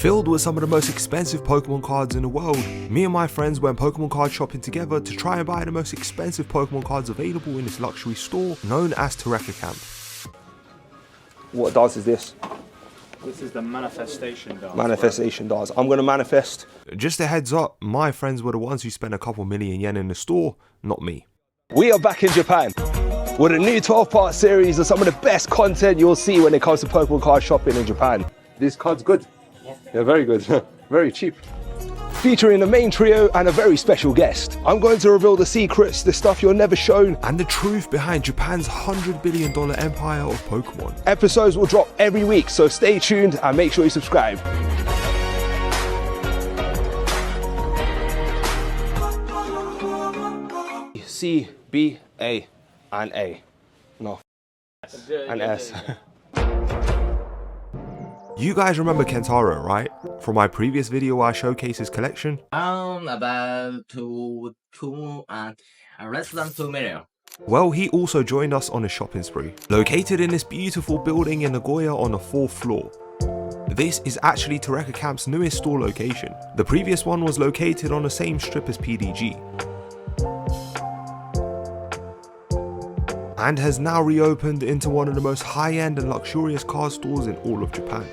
Filled with some of the most expensive Pokemon cards in the world, me and my friends went Pokemon card shopping together to try and buy the most expensive Pokemon cards available in this luxury store known as Toreca Camp. What dance is this? This is the manifestation dance. Manifestation dance. I'm going to manifest. Just a heads up, my friends were the ones who spent a couple million yen in the store, not me. We are back in Japan with a new 12-part series of some of the best content you'll see when it comes to Pokemon card shopping in Japan. This card's good. Yeah, very good. Very cheap. Featuring the main trio and a very special guest. I'm going to reveal the secrets, the stuff you're never shown, and the truth behind Japan's $100 billion empire of Pokemon. Episodes will drop every week, so stay tuned and make sure you subscribe. C, B, A, and A. No. And S. You guys remember Kentaro, right? From my previous video where I showcased his collection? About less than 2 million. Well, he also joined us on a shopping spree. Located in this beautiful building in Nagoya on the 4th floor. This is actually Toreca Camp's newest store location. The previous one was located on the same strip as PDG. And has now reopened into one of the most high-end and luxurious card stores in all of Japan.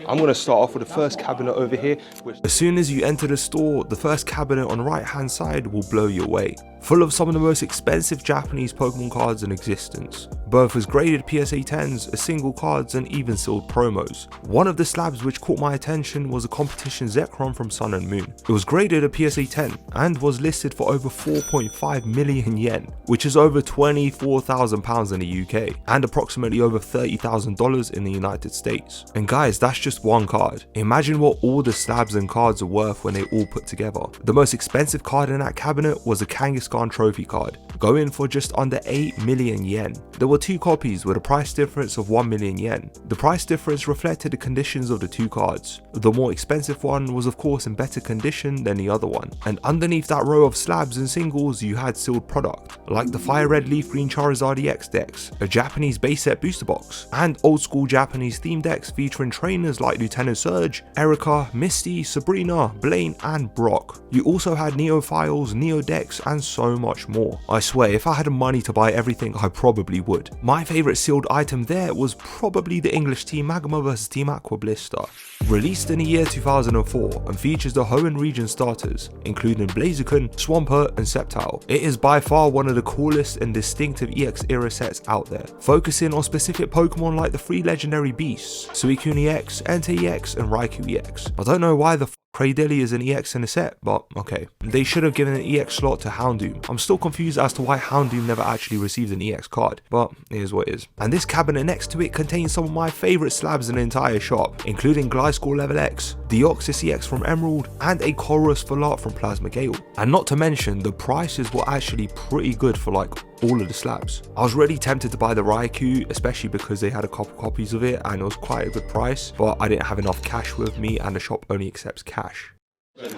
I'm going to start off with the first cabinet over here. As soon as you enter the store, the first cabinet on the right hand side will blow you away. Full of some of the most expensive Japanese Pokemon cards in existence. Both as graded PSA 10s, as single cards and even sealed promos. One of the slabs which caught my attention was a competition Zekrom from Sun and Moon. It was graded a PSA 10 and was listed for over 4.5 million yen, which is over £24,000 in the UK and approximately over $30,000 in the United States. And guys, that's just one card. Imagine what all the slabs and cards are worth when they all put together. The most expensive card in that cabinet was a Kangaskhan trophy card, going for just under 8 million yen. There were two copies with a price difference of 1 million yen. The price difference reflected the conditions of the two cards. The more expensive one was of course in better condition than the other one. And underneath that row of slabs and singles you had sealed product, like the Fire Red Leaf Green Charizard EX decks, a Japanese base set booster box, and old school Japanese theme decks featuring trainers like Lieutenant Surge, Erica, Misty, Sabrina, Blaine, and Brock. You also had Neo files, Neo decks, and so much more. I swear, if I had the money to buy everything, I probably would. My favourite sealed item there was probably the English Team Magma vs Team Aqua Blister. Released in the year 2004 and features the Hoenn region starters, including Blaziken, Swampert, and Sceptile. It is by far one of the coolest and distinctive EX era sets out there, focusing on specific Pokemon like the 3 legendary beasts, Suicune EX, Entei EX, and Raikou EX. I don't know why the Cradilly is an EX in the set, but okay. They should have given an EX slot to Houndoom. I'm still confused as to why Houndoom never actually received an EX card, but it is what it is. And this cabinet next to it contains some of my favourite slabs in the entire shop, including Gliscor Level X, Deoxys EX from Emerald, and a Chorus Full Art from Plasma Gale. And not to mention, the prices were actually pretty good for like all of the slabs. I was really tempted to buy the Raikou, especially because they had a couple copies of it and it was quite a good price, but I didn't have enough cash with me and the shop only accepts cash.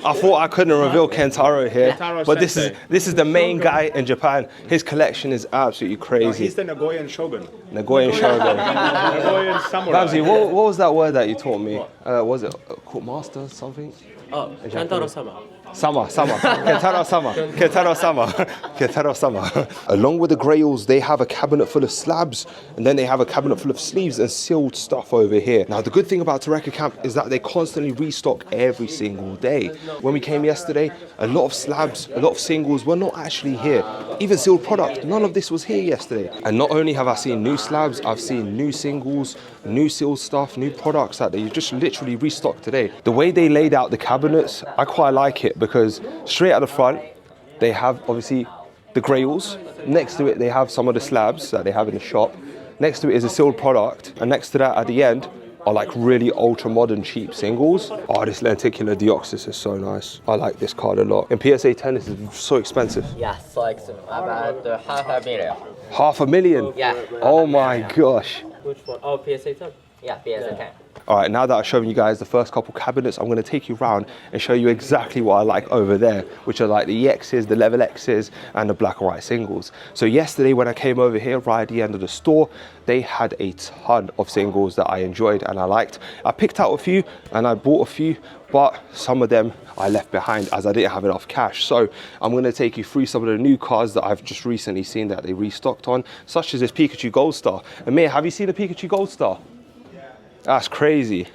I thought I couldn't reveal Kentaro here, but this is the main guy in Japan. His collection is absolutely crazy. No, he's the Nagoyan Shogun. Nagoyan Shogun. Nagoyan Samurai. Babsy, what was that word that you taught me? Was it court master something? Oh, Kentaro-sama. Kentaro-sama. Along with the grails, they have a cabinet full of slabs, and then they have a cabinet full of sleeves and sealed stuff over here. Now, the good thing about Toreca Camp is that they constantly restock every single day. When we came yesterday, a lot of slabs, a lot of singles were not actually here. Even sealed product, none of this was here yesterday. And not only have I seen new slabs, I've seen new singles, new sealed stuff, new products that they just literally restocked today. The way they laid out the cabinets, I quite like it because straight at the front, they have obviously the grails. Next to it, they have some of the slabs that they have in the shop. Next to it is a sealed product. And next to that, at the end, are like really ultra modern cheap singles. Oh, this Lenticular Deoxys is so nice. I like this card a lot. In PSA 10, this is so expensive. Yeah, so expensive. About $500,000. $500,000? Yeah. Oh my gosh. Which one? Oh, PSA 10. Yeah, PS10. Alright, now that I've shown you guys the first couple cabinets, I'm going to take you around and show you exactly what I like over there, which are like the EXs, the level Xs, and the black and white singles. So yesterday when I came over here, right at the end of the store, they had a ton of singles that I enjoyed and I liked. I picked out a few and I bought a few, but some of them I left behind as I didn't have enough cash. So I'm going to take you through some of the new cards that I've just recently seen that they restocked on, such as this Pikachu Gold Star. Amir, have you seen the Pikachu Gold Star? That's crazy.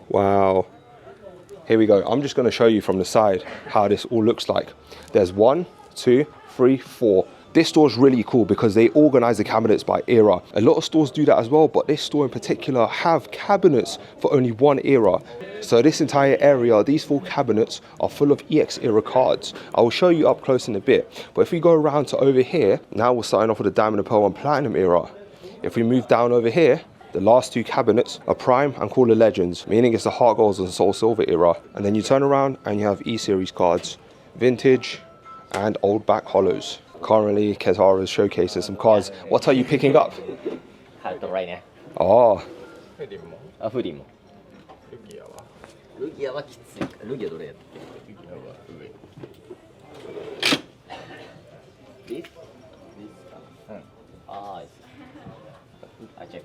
Wow. Here we go. I'm just going to show you from the side how this all looks like. There's 1, 2, 3, 4. This store is really cool because they organize the cabinets by era. A lot of stores do that as well, but this store in particular have cabinets for only one era. So this entire area, these 4 cabinets are full of EX era cards. I will show you up close in a bit. But if we go around to over here, now we're starting off with the Diamond and Pearl and Platinum era. If we move down over here, the last 2 cabinets are Prime and Call of Legends, meaning it's the Heart Golds and Soul Silver era. And then you turn around and you have E-Series cards, Vintage and Old Back Hollows. Currently, Kentaro is showcasing some cards. What are you picking up? Right now. Oh. あ、フリも。ルギアはきつい。ルギアどれやったっけ？ルギアは上。This? This? うん。ああ、I check.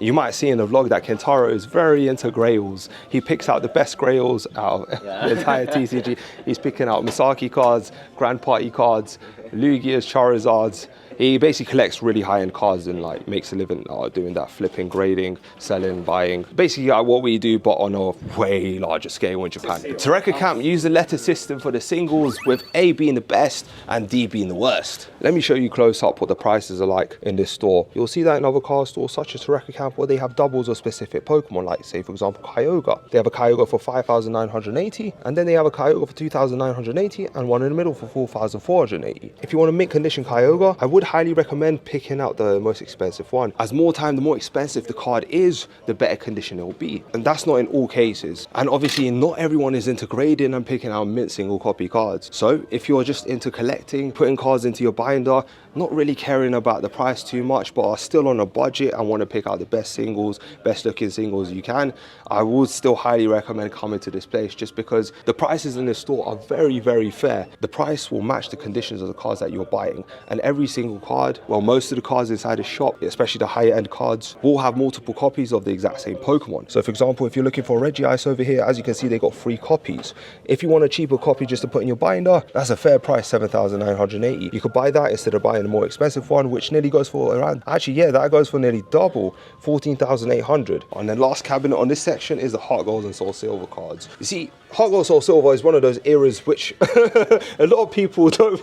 You might see in the vlog that Kentaro is very into grails. He picks out the best grails out of the entire TCG. He's picking out Misaki cards, Grand Party cards, Lugias, Charizards. He basically collects really high-end cards and like makes a living doing that, flipping, grading, selling, buying. Basically what we do, but on a way larger scale in Japan. Toreca Camp use the letter system for the singles, with A being the best and D being the worst. Let me show you close up what the prices are like in this store. You'll see that in other card stores such as Toreca Camp, where they have doubles of specific Pokemon, like say for example Kyogre. They have a Kyogre for 5,980, and then they have a Kyogre for 2,980, and one in the middle for 4,480. If you want a mint condition Kyogre, I would highly recommend picking out the most expensive one. As more time, the more expensive the card is, the better condition it will be. And that's not in all cases. And obviously not everyone is into grading and picking out mint single copy cards. So if you're just into collecting, putting cards into your binder, not really caring about the price too much, but are still on a budget and want to pick out the best singles, best looking singles you can, I would still highly recommend coming to this place, just because the prices in this store are very, very fair. The price will match the conditions of the cards that you're buying, and every single card, well, most of the cards inside the shop, especially the higher end cards, will have multiple copies of the exact same Pokemon. So for example, if you're looking for a Regice over here, as you can see, they got 3 copies. If you want a cheaper copy just to put in your binder, that's a fair price, 7,980. You could buy that instead of buying a more expensive one, which nearly goes for around, actually yeah, that goes for nearly double, 14,800. And the last cabinet on this section is the Heart Golds and Soul Silver cards. You see, Heart Gold Soul Silver is one of those eras which a lot of people don't.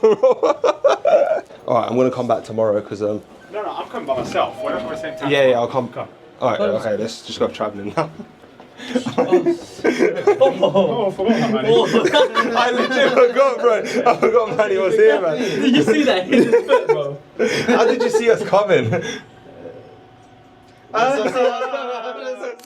Alright, I'm gonna come back tomorrow because No, I'm coming by myself. We're at the same time. yeah, I'll come. Alright, okay, let's just go traveling now. Oh, I forgot that, man. I legit forgot, bro. I forgot Manny was here, man. Did you see that? Hit his foot, bro. How did you see us coming?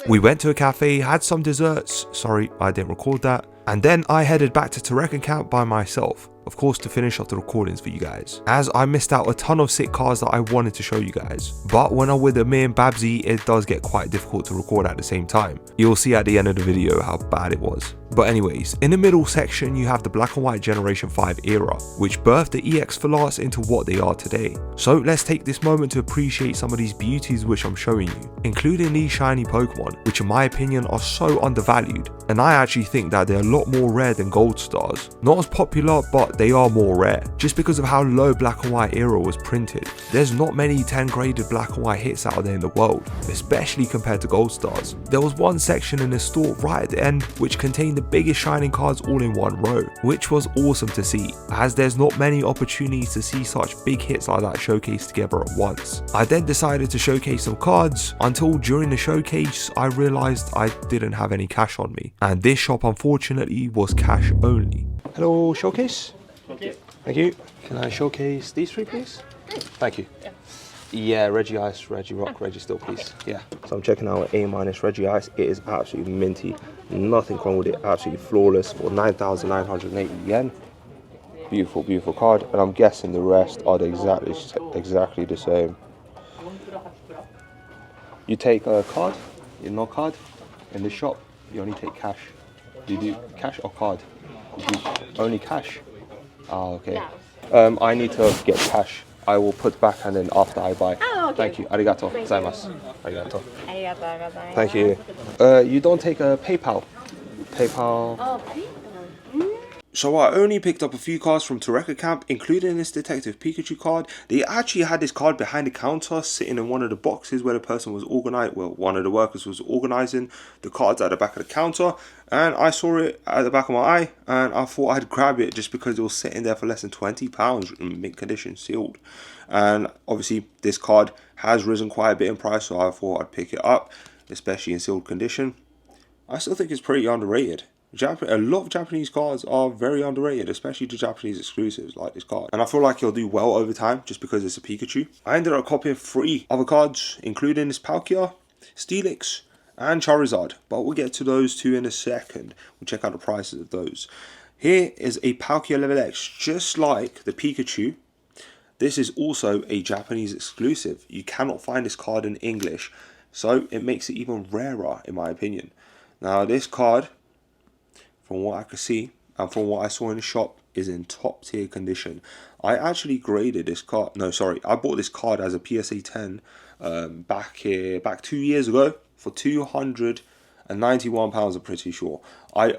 We went to a cafe, had some desserts. Sorry, I didn't record that. And then I headed back to Toreca Camp by myself. Of course, to finish off the recordings for you guys, as I missed out a ton of sick cards that I wanted to show you guys. But when I'm with Amir and Babsy, it does get quite difficult to record at the same time. You'll see at the end of the video how bad it was. But anyways, in the middle section you have the Black and White Generation 5 era, which birthed the EX Full into what they are today. So let's take this moment to appreciate some of these beauties which I'm showing you, including these shiny Pokemon, which in my opinion are so undervalued. And I actually think that they're a lot more rare than Gold Stars. Not as popular, but they are more rare, just because of how low Black and White era was printed. There's not many 10 graded Black and White hits out there in the world, especially compared to Gold Stars. There was one section in the store right at the end which contained the biggest shining cards all in one row, which was awesome to see, as there's not many opportunities to see such big hits like that showcased together at once. I then decided to showcase some cards, until during the showcase I realized I didn't have any cash on me, and this shop unfortunately was cash only. Hello, showcase. Thank you. Can I showcase these 3 please? Thank you. Yeah, Reggie Ice, Reggie Rock, Reggie Still, please. Yeah. So I'm checking out A- Reggie Ice. It is absolutely minty. Nothing wrong with it. Absolutely flawless for 9,980 yen. Beautiful, beautiful card. And I'm guessing the rest are exactly the same. You take a card, no card. In the shop, you only take cash. Do you do cash or card? You do only cash? Ah, okay. I need to get cash. I will put back and then after I buy. Oh, okay. Thank you. Arigato gozaimasu. Arigato. Arigatou Thank you. You don't take a PayPal? PayPal. Oh, PayPal. So I only picked up a few cards from Toreca camp, including this Detective Pikachu card. They actually had this card behind the counter, sitting in one of the boxes where the person was organized. Well, one of the workers was organizing the cards at the back of the counter, and I saw it at the back of my eye, and I thought I'd grab it just because it was sitting there for less than £20 in mint condition, sealed. And obviously, this card has risen quite a bit in price, so I thought I'd pick it up, especially in sealed condition. I still think it's pretty underrated. A lot of Japanese cards are very underrated, especially the Japanese exclusives like this card. And I feel like he'll do well over time just because it's a Pikachu. I ended up copying 3 other cards, including this Palkia, Steelix, and Charizard. But we'll get to those 2 in a second. We'll check out the prices of those. Here is a Palkia Level X, just like the Pikachu. This is also a Japanese exclusive. You cannot find this card in English, so it makes it even rarer in my opinion. Now this card, from what I could see and from what I saw in the shop, is in top tier condition. I actually graded this card. No, sorry, I bought this card as a PSA 10 back 2 years ago for £291. I'm pretty sure. I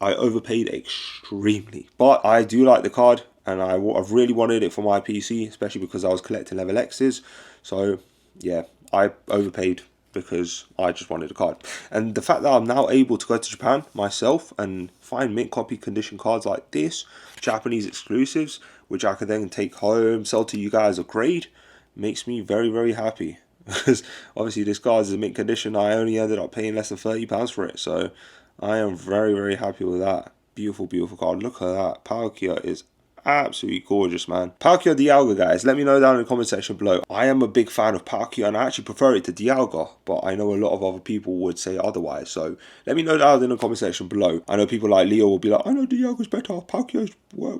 overpaid extremely, but I do like the card, and I've really wanted it for my PC, especially because I was collecting level X's. So yeah, I overpaid because I just wanted a card. And the fact that I'm now able to go to Japan myself and find mint copy condition cards like this, Japanese exclusives, which I can then take home, sell to you guys or grade, makes me very, very happy. Because obviously this card is in mint condition. I only ended up paying less than £30 for it, so I am very, very happy with that. Beautiful, beautiful card. Look at that. Palkia is absolutely gorgeous, man. Palkia Dialga, guys, let me know down in the comment section below. I am a big fan of Palkia, and I actually prefer it to Dialga, but I know a lot of other people would say otherwise, so let me know down in the comment section below. I know people like Leo will be like, I know Dialga's better, Palkia's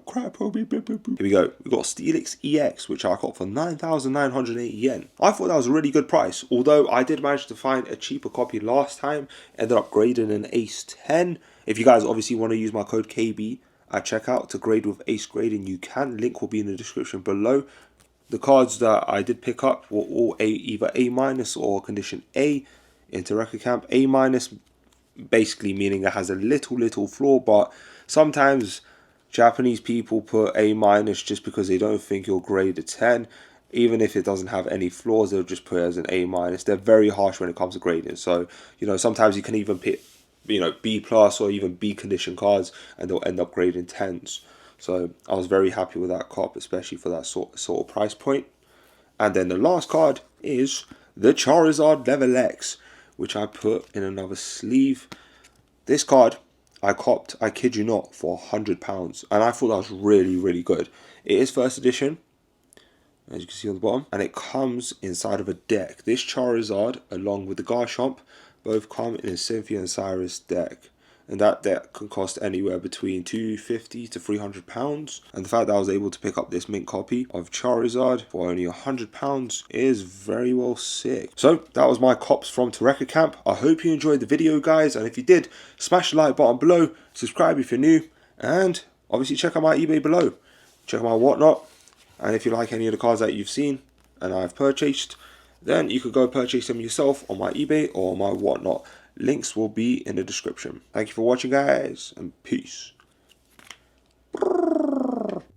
crap. Here we go. We got Steelix EX, which I got for 9,980 yen. I thought that was a really good price, although I did manage to find a cheaper copy last time. Ended up grading an Ace 10. If you guys obviously want to use my code KB at checkout to grade with Ace Grading, you can. Link will be in the description below. The cards that I did pick up were all either A- or condition A in Toreca camp. A- basically meaning it has a little flaw, but sometimes Japanese people put A- just because they don't think you'll grade a 10. Even if it doesn't have any flaws, they'll just put it as an A-. They're very harsh when it comes to grading. So, you know, sometimes you can even pick, you know, B+ or even B condition cards, and they'll end up grading 10s. So I was very happy with that cop, especially for that sort of price point. And then the last card is the Charizard Level X, which I put in another sleeve. This card I copped, I kid you not, for £100, and I thought that was really, really good. It is first edition, as you can see on the bottom, and it comes inside of a deck. This Charizard, along with the Garchomp, both come in a Cynthia and Cyrus deck, and that deck can cost anywhere between £250 to £300. And the fact that I was able to pick up this mint copy of Charizard for only £100 is very well sick. So that was my cops from Toreca camp. I hope you enjoyed the video, guys, and if you did, smash the like button below, subscribe if you're new, and obviously check out my eBay below, check out my whatnot. And if you like any of the cards that you've seen and I've purchased, then you could go purchase them yourself on my eBay or my whatnot. Links will be in the description. Thank you for watching, guys, and peace.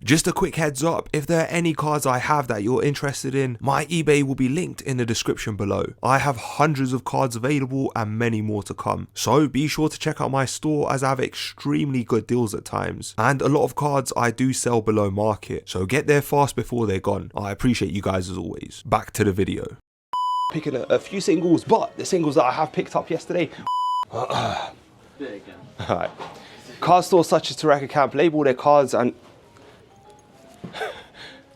Just a quick heads up, if there are any cards I have that you're interested in, my eBay will be linked in the description below. I have hundreds of cards available and many more to come. So be sure to check out my store, as I have extremely good deals at times. And a lot of cards I do sell below market, so get there fast before they're gone. I appreciate you guys as always. Back to the video. Picking a few singles, but the singles that I have picked up yesterday. Alright. Card stores such as Toreca camp label their cards and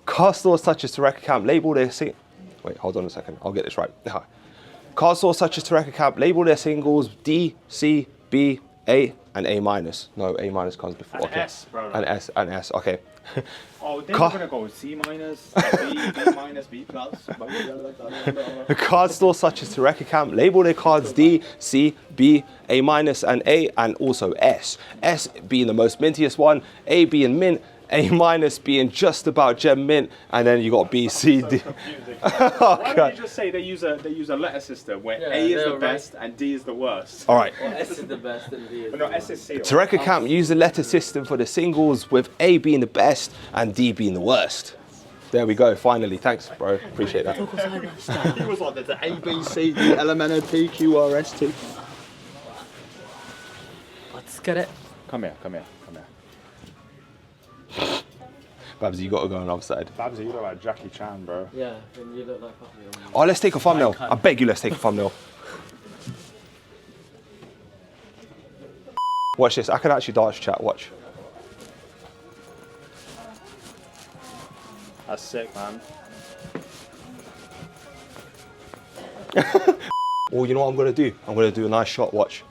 card stores such as Toreca camp label their wait, hold on a second, I'll get this right. Card stores such as Toreca camp label their singles D, C, B, A and A minus. No, A minus comes before. And okay. S, bro. And S and S. Okay. Oh, then Car- we're gonna go C minus, B minus, B plus. Card stores such as Toreca Camp label their cards D, C, B, A minus, and A, and also S. S being the most mintiest one, A being mint, A minus being just about gem mint, and then you got B, C, D. Oh, Why don't you just say they use a letter system where Yeah, A is they're the best and D is the worst? All right. Well, S is the best and D is No, S is C. Toreca Camp use the letter system for the singles, with A being the best and D being the worst. There we go. Finally, thanks, bro. Appreciate that. He was like, there's an A, B, C, D, L, M, N, O, P, Q, R, S, T. Come here. Babs, you got to go on the other side. Babsy, you look like Jackie Chan, bro. Yeah, and you look like Pokémon. Oh, let's take a thumbnail. I beg you, let's take a thumbnail. Watch this. I can actually dance chat. Watch. That's sick, man. Well, you know what I'm going to do? I'm going to do a nice shot. Watch.